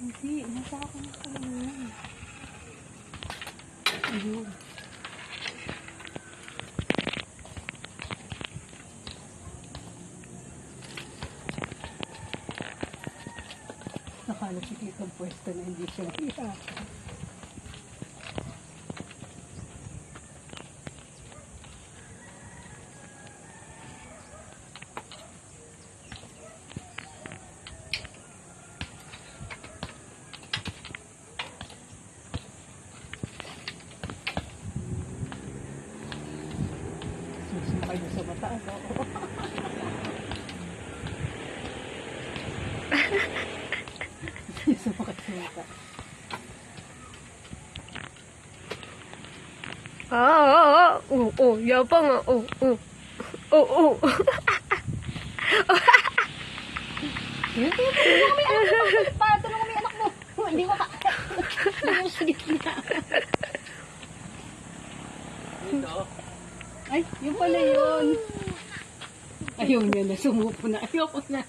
Hindi, nasa ako na kanina. Ayun. Nakala si Tito pwesto na hindi siya iyak. Susumpay mo sa mataas, oo. Sumakat sa mata. Yabang ah. Yun, tulungan mo yung anak mo. Tulungan mo yung anak mo. Hindi mo ka. Hindi mo sa gitna. Ay, yun pala yun. Ayaw niya na, sumupo na. Ayoko na.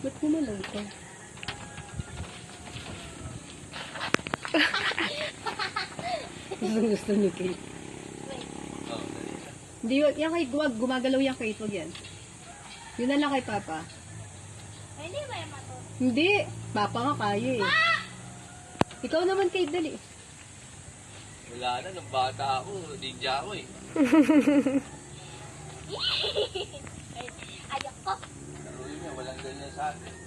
Ba't kumalaw ito? Gusto ni Kate. Hindi yun, yan kay Guwag, gumagalaw yan kay Wag yan. Yun na lang kay Papa. Hindi ba yung mato? Hindi, Papa nga kaya eh. Ikaw naman Kate, dali. Wala na, nung bata ako, ninja ako eh. Ayok ko. Laro yun, walang ganyan sa atin.